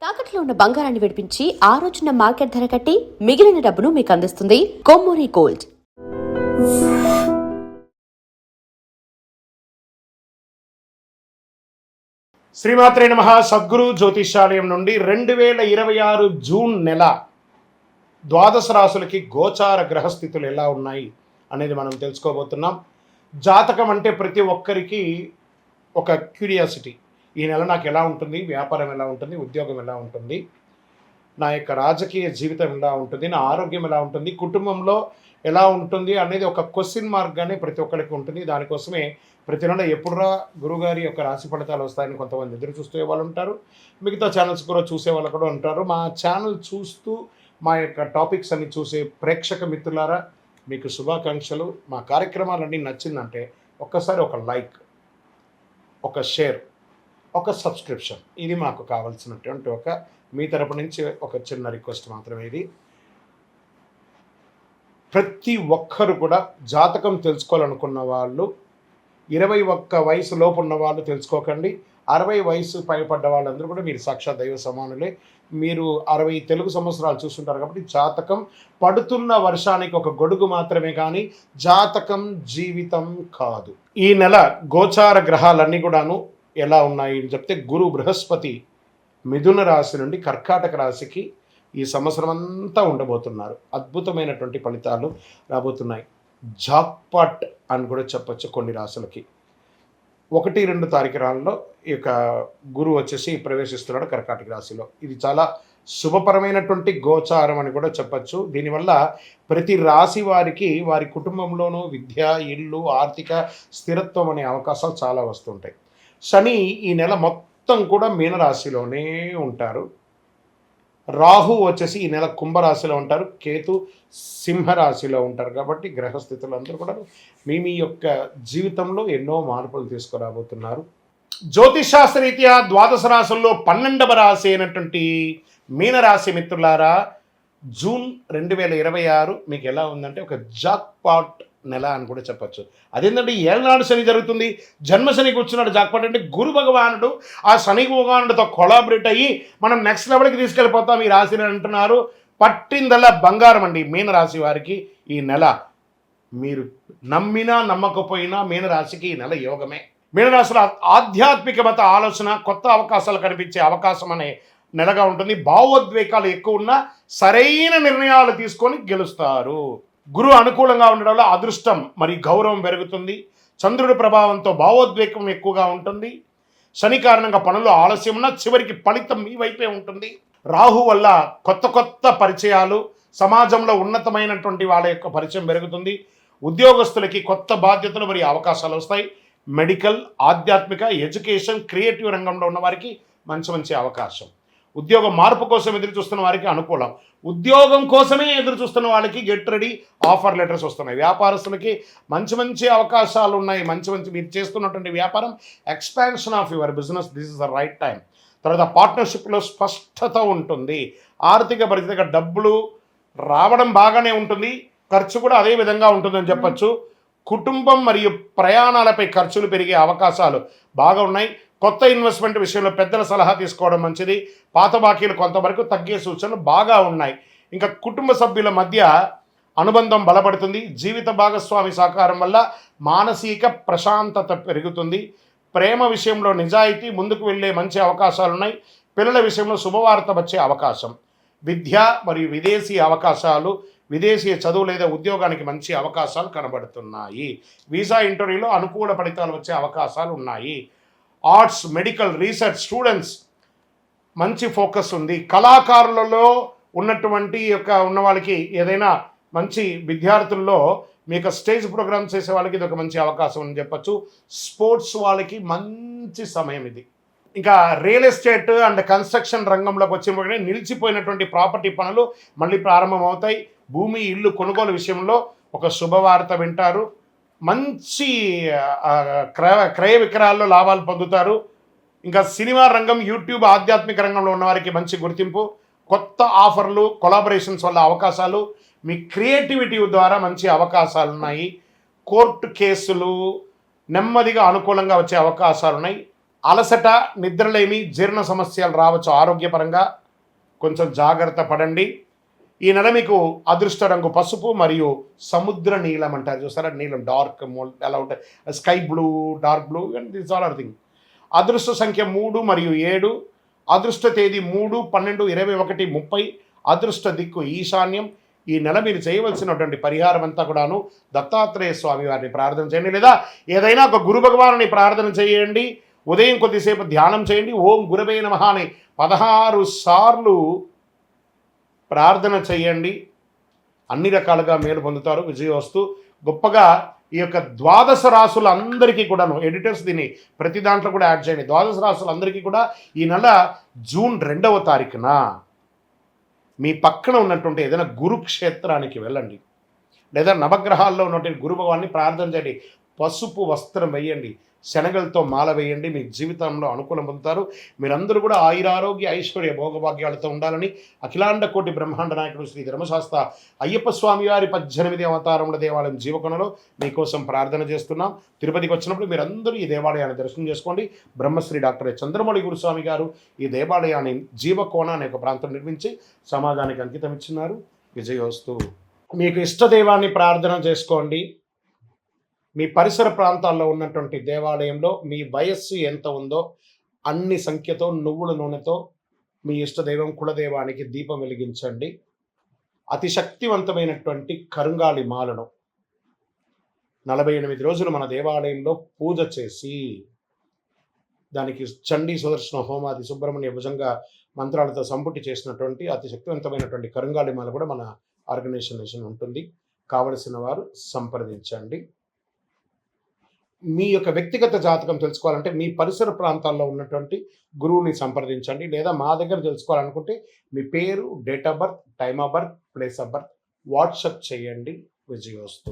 తాకట్లో ఉన్న బంగారాన్ని విడిపించి ఆ రోజున మార్కెట్ ధర కట్టి మిగిలిన డబ్బును మీకు అందిస్తుంది కొమ్మూరి గోల్డ్. శ్రీమాత్రే నమః. సద్గురు జ్యోతిషాలయం నుండి 2026 జూన్ నెల ద్వాదశ రాశులకి గోచార గ్రహస్థితులు ఎలా ఉన్నాయి అనేది మనం తెలుసుకోబోతున్నాం. జాతకం అంటే ప్రతి ఒక్కరికి ఒక క్యూరియాసిటీ. ఈ నెల నాకు ఎలా ఉంటుంది, వ్యాపారం ఎలా ఉంటుంది, ఉద్యోగం ఎలా ఉంటుంది, నా యొక్క రాజకీయ జీవితం ఎలా ఉంటుంది, నా ఆరోగ్యం ఎలా ఉంటుంది, కుటుంబంలో ఎలా ఉంటుంది అనేది ఒక క్వశ్చన్ మార్క్గానే ప్రతి ఒక్కరికి ఉంటుంది. దానికోసమే ప్రతి నెల ఎప్పుడురా గురుగారి యొక్క రాశి ఫలితాలు వస్తాయని కొంతమంది ఎదురు చూసే వాళ్ళు ఉంటారు. మిగతా ఛానల్స్ కూడా చూసే వాళ్ళు కూడా ఉంటారు. మా ఛానల్ చూస్తూ మా యొక్క టాపిక్స్ అన్ని చూసే ప్రేక్షక మిత్రులారా, మీకు శుభాకాంక్షలు. మా కార్యక్రమాలన్నీ నచ్చిందంటే ఒక్కసారి ఒక లైక్, ఒక షేర్, ఒక సబ్స్క్రిప్షన్, ఇది మాకు కావాల్సినటువంటి మీ తరపు నుంచి ఒక చిన్న రిక్వెస్ట్ మాత్రమే. ఇది ప్రతి ఒక్కరు కూడా జాతకం తెలుసుకోవాలనుకున్న వాళ్ళు 21 వయసు లోపు ఉన్న వాళ్ళు తెలుసుకోకండి. 60 వయసు పైపడ్డ వాళ్ళందరూ కూడా మీరు సాక్షాత్ దైవ సమానులే. మీరు 60 తెలుగు సంవత్సరాలు చూస్తుంటారు కాబట్టి జాతకం పడుతున్న వర్షానికి ఒక గొడుగు మాత్రమే, కానీ జాతకం జీవితం కాదు. ఈ నెల గోచార గ్రహాలన్నీ కూడాను ఎలా ఉన్నాయి అని చెప్తే, గురు బృహస్పతి మిథున రాశి నుండి కర్కాటక రాశికి ఈ సంవత్సరం అంతా ఉండబోతున్నారు. అద్భుతమైనటువంటి ఫలితాలు రాబోతున్నాయి. జాక్పాట్ అని కూడా చెప్పచ్చు కొన్ని రాశులకి. 1-2 తారీఖులలో ఈ యొక్క గురువు వచ్చేసి ప్రవేశిస్తున్నాడు కర్కాటక రాశిలో. ఇది చాలా శుభపరమైనటువంటి గోచారం అని కూడా చెప్పచ్చు. దీనివల్ల ప్రతి రాశి వారికి వారి కుటుంబంలోనూ విద్య, ఇల్లు, ఆర్థిక స్థిరత్వం అనే అవకాశాలు చాలా వస్తుంటాయి. శని ఈ నెల మొత్తం కూడా మీనరాశిలోనే ఉంటారు. రాహు వచ్చేసి ఈ నెల కుంభరాశిలో ఉంటారు. కేతు సింహరాశిలో ఉంటారు. కాబట్టి గ్రహస్థితులు అందరూ కూడా మీ యొక్క జీవితంలో ఎన్నో మార్పులు తీసుకురాబోతున్నారు. జ్యోతిషాస్త్రరీత్యా ద్వాదశ రాశుల్లో 12వ రాశి అయినటువంటి మీనరాశి మిత్రులారా, జూన్ 2026 మీకు ఎలా ఉందంటే ఒక జాక్పాట్ నెల అని కూడా చెప్పచ్చు. అదేంటంటే ఏళ్ళనాడు శని జరుగుతుంది. జన్మ శనికి వచ్చినాడు జాక్పాట్ అంటే గురు భగవానుడు ఆ శని భగవానుడితో కొలాబరేట్ అయ్యి మనం నెక్స్ట్ లెవెల్కి తీసుకెళ్ళిపోతాం ఈ రాశిని అంటున్నారు. పట్టిందల్లా బంగారం అండి మీనరాశి వారికి. ఈ నెల మీరు నమ్మినా నమ్మకపోయినా మీనరాశికి ఈ నెల యోగమే. మీనరాశిలో ఆధ్యాత్మికత ఆలోచన, కొత్త అవకాశాలు కనిపించే అవకాశం అనే నెలగా ఉంటుంది. భావోద్వేగాలు ఎక్కువ ఉన్నా సరైన నిర్ణయాలు తీసుకొని గెలుస్తారు. గురు అనుకూలంగా ఉండడం వల్ల అదృష్టం మరి గౌరవం పెరుగుతుంది. చంద్రుడి ప్రభావంతో భావోద్వేగం ఎక్కువగా ఉంటుంది. శని కారణంగా పనులు ఆలస్యం ఉన్నా చివరికి ఫలితం మీ వైపే ఉంటుంది. రాహు వల్ల కొత్త పరిచయాలు, సమాజంలో ఉన్నతమైనటువంటి వాళ్ళ యొక్క పరిచయం పెరుగుతుంది. ఉద్యోగస్తులకి కొత్త బాధ్యతలు మరియు అవకాశాలు వస్తాయి. మెడికల్, ఆధ్యాత్మిక, ఎడ్యుకేషన్, క్రియేటివ్ రంగంలో ఉన్న వారికి మంచి అవకాశం. ఉద్యోగం మార్పు కోసం ఎదురు చూస్తున్న వారికి అనుకూలం. ఉద్యోగం కోసమే ఎదురు చూస్తున్న వాళ్ళకి గెట్ రెడీ ఆఫర్ లెటర్స్ వస్తున్నాయి. వ్యాపారస్తులకి మంచి అవకాశాలు ఉన్నాయి. మంచి మీరు చేస్తున్నటువంటి వ్యాపారం expansion of your business, this is the right time. తర్వాత పార్ట్నర్షిప్లో స్పష్టత ఉంటుంది. ఆర్థిక పరిస్థితిగా డబ్బులు రావడం బాగానే ఉంటుంది, ఖర్చు కూడా అదే విధంగా ఉంటుందని చెప్పచ్చు. కుటుంబం మరియు ప్రయాణాలపై ఖర్చులు పెరిగే అవకాశాలు బాగా ఉన్నాయి. కొత్త ఇన్వెస్ట్మెంట్ విషయంలో పెద్దల సలహా తీసుకోవడం మంచిది. పాత బాకీలు కొంతవరకు తగ్గే సూచనలు బాగా ఉన్నాయి. ఇంకా కుటుంబ సభ్యుల మధ్య అనుబంధం బలపడుతుంది. జీవిత భాగస్వామి సహకారం వల్ల మానసిక ప్రశాంతత పెరుగుతుంది. ప్రేమ విషయంలో నిజాయితీ ముందుకు వెళ్ళే మంచి అవకాశాలు ఉన్నాయి. పిల్లల విషయంలో శుభవార్త వచ్చే అవకాశం. విద్య మరియు విదేశీ అవకాశాలు, విదేశీ చదువు లేదా ఉద్యోగానికి మంచి అవకాశాలు కనబడుతున్నాయి. వీసా ఇంటర్వ్యూలో అనుకూల ఫలితాలు వచ్చే అవకాశాలు ఉన్నాయి. ఆర్ట్స్, మెడికల్, రీసెర్చ్ స్టూడెంట్స్ మంచి ఫోకస్ ఉంది. కళాకారులలో ఉన్నటువంటి ఉన్న వాళ్ళకి ఏదైనా మంచి విద్యార్థుల్లో మీకు స్టేజ్ ప్రోగ్రామ్స్ చేసే వాళ్ళకి ఇది ఒక మంచి అవకాశం అని చెప్పచ్చు. స్పోర్ట్స్ వాళ్ళకి మంచి సమయం ఇది. ఇంకా రియల్ ఎస్టేట్ అండ్ కన్స్ట్రక్షన్ రంగంలోకి వచ్చిన నిలిచిపోయినటువంటి ప్రాపర్టీ పనులు మళ్ళీ ప్రారంభమవుతాయి. భూమి, ఇల్లు కొనుగోలు విషయంలో ఒక శుభవార్త వింటారు. మంచి క్రయ విక్రయాల్లో లాభాలు పొందుతారు. ఇంకా సినిమా రంగం, యూట్యూబ్, ఆధ్యాత్మిక రంగంలో ఉన్నవారికి మంచి గుర్తింపు. కొత్త ఆఫర్లు, కొలాబరేషన్స్ వల్ల అవకాశాలు, మీ క్రియేటివిటీ ద్వారా మంచి అవకాశాలు ఉన్నాయి. కోర్టు కేసులు నెమ్మదిగా అనుకూలంగా వచ్చే అవకాశాలు ఉన్నాయి. అలసట, నిద్రలేమి, జీర్ణ సమస్యలు రావచ్చు. ఆరోగ్యపరంగా కొంచెం జాగ్రత్త పడండి. ఈ నెల మీకు అదృష్ట రంగు పసుపు మరియు సముద్ర నీలం అంటారు చూసారా, నీలం డార్క్ ఎలా ఉంటాయి, sky blue, dark blue, and this all are thing. అదృష్ట సంఖ్య 3 మరియు 7. అదృష్ట తేదీ 3, 12, 21, 30. అదృష్ట దిక్కు ఈశాన్యం. ఈ నెల మీరు చేయవలసినటువంటి పరిహారం అంతా కూడాను దత్తాత్రేయ స్వామి వారిని ప్రార్థన చేయండి, లేదా ఏదైనా ఒక గురు భగవానుని ప్రార్థన చేయండి. ఉదయం కొద్దిసేపు ధ్యానం చేయండి. ఓం గురవే నమః అని 16 సార్లు ప్రార్థన చేయండి. అన్ని రకాలుగా మేలు పొందుతారు. విజయోస్తు. గొప్పగా ఈ యొక్క ద్వాదశ రాసులందరికీ కూడాను, ఎడిటర్స్ దీన్ని ప్రతి దాంట్లో కూడా యాడ్ చేయండి. ద్వాదశ రాసులందరికీ కూడా ఈ నెల జూన్ 2వ తారీఖున మీ పక్కన ఉన్నటువంటి ఏదైనా గురుక్షేత్రానికి వెళ్ళండి, లేదా నవగ్రహాల్లో ఉన్నటువంటి గురు భగవాన్ని ప్రార్థన చేయండి. పసుపు వస్త్రం వేయండి, శనగలతో మాల వేయండి. మీ జీవితంలో అనుకూలం పొందుతారు. మీరందరూ కూడా ఆయురారోగ్య ఐశ్వర్య భోగభాగ్యాలతో ఉండాలని అఖిలాండ కోటి బ్రహ్మాండ నాయకుడు శ్రీ ధర్మశాస్త్ర అయ్యప్ప స్వామి వారి 18 అవతారముల దేవాలయం జీవకొండలో మీకోసం ప్రార్థన చేస్తున్నాం. తిరుపతికి వచ్చినప్పుడు మీరందరూ ఈ దేవాలయాన్ని దర్శనం చేసుకోండి. బ్రహ్మశ్రీ డాక్టర్ చంద్రమౌళి గురుస్వామి గారు ఈ దేవాలయాన్ని జీవకోణ అనే ఒక ప్రాంతం నిర్మించి సమాజానికి అంకితం ఇచ్చినారు. విజయోస్తు. మీకు ఇష్టదైవాన్ని ప్రార్థన చేసుకోండి. మీ పరిసర ప్రాంతాల్లో ఉన్నటువంటి దేవాలయంలో మీ వయస్సు ఎంత ఉందో అన్ని సంఖ్యతో నువ్వుల నూనెతో మీ ఇష్టదైవం కులదైవానికి దీపం వెలిగించండి. అతి శక్తివంతమైనటువంటి కరుంగాలి మాలను 48 రోజులు మన దేవాలయంలో పూజ చేసి దానికి చండీ సుదర్శన హోమాది సుబ్రహ్మణ్య భుజంగా మంత్రాలతో సంపుటి చేసినటువంటి అతి శక్తివంతమైనటువంటి కరుంగాలి మాల కూడా మన ఆర్గనైజేషన్ ఉంటుంది. కావలసిన వారు సంప్రదించండి. మీ యొక్క వ్యక్తిగత జాతకం తెలుసుకోవాలంటే మీ పరిసర ప్రాంతాల్లో ఉన్నటువంటి గురువుని సంప్రదించండి, లేదా మా దగ్గర తెలుసుకోవాలనుకుంటే మీ పేరు, date of birth, time of birth, place of birth WhatsApp చేయండి. విజయోస్తు.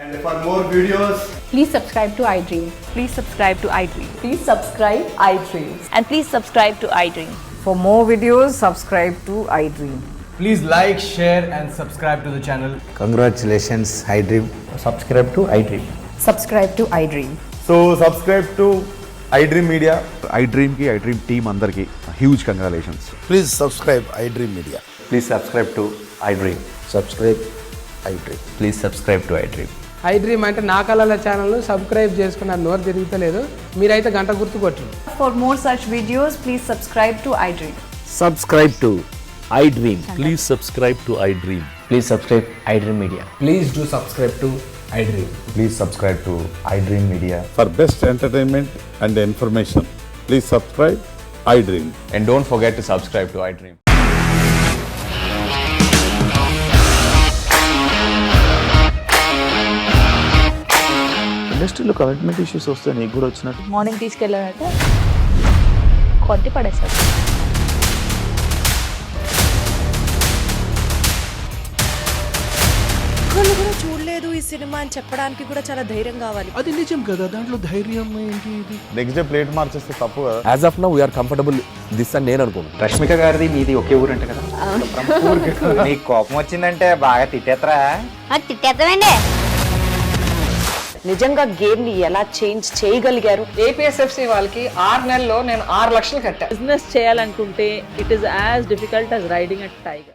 And for more videos, Please subscribe to iDream. Please subscribe to iDream. Please subscribe iDream. And please subscribe to iDream. For more videos, subscribe to iDream. please like, share and subscribe to the channel. Congratulations, iDream. Subscribe to iDream. Subscribe to iDream. So subscribe to iDream Media. iDream की iDream team अंदर की huge congratulations. Please subscribe iDream Media. Please subscribe to iDream. Subscribe iDream. Please subscribe to iDream. iDream అంటే నా కళల channel subscribe చేసుకున్నారు, నోరు తిరుగుతలేదు. మీరైతే గంట గుర్తు కొట్టండి. For more such videos, please subscribe to iDream. Subscribe to iDream. Please subscribe to iDream. Please subscribe iDream Media. Please do subscribe to iDream. Please subscribe to iDream Media. For best entertainment and information, please subscribe iDream. And don't forget to subscribe to iDream. ఇండస్ట్రీలో commitment issues వస్తే నీకు కూడా వచ్చినట్టు morning తీసుకెళ్ళారంటే కొట్టి పడేస్తారు. ఒక్కళ్ళు కూడా చూడలేదు ఈ సినిమా అని చెప్పడానికి కూడా చాలా ధైర్యం కావాలి. అది నిజం కదా, దాంట్లో ధైర్యం ఏంటి? ఇది నెక్స్ట్ డే ప్లేట్ మార్చేస్తే తప్పు కదా. As of now we are comfortable this అని నేను అనుకుంటున్నాను. రష్మిక గారిది మీది ఒకే ఊరు అంట కదా. నీకు కోపం వచ్చిందంటే బాగా తిట్టేత్తరా? తిట్టేద్దామండి. నిజంగా గేమ్ ని ఎలా చేంజ్ చేయగలిగారు? APSFC వాళ్ళకి 6 నెలల్లో నేను 6 లక్షలు కట్టా. బిజినెస్ చేయాలనుకుంటే it is as difficult as riding a tiger.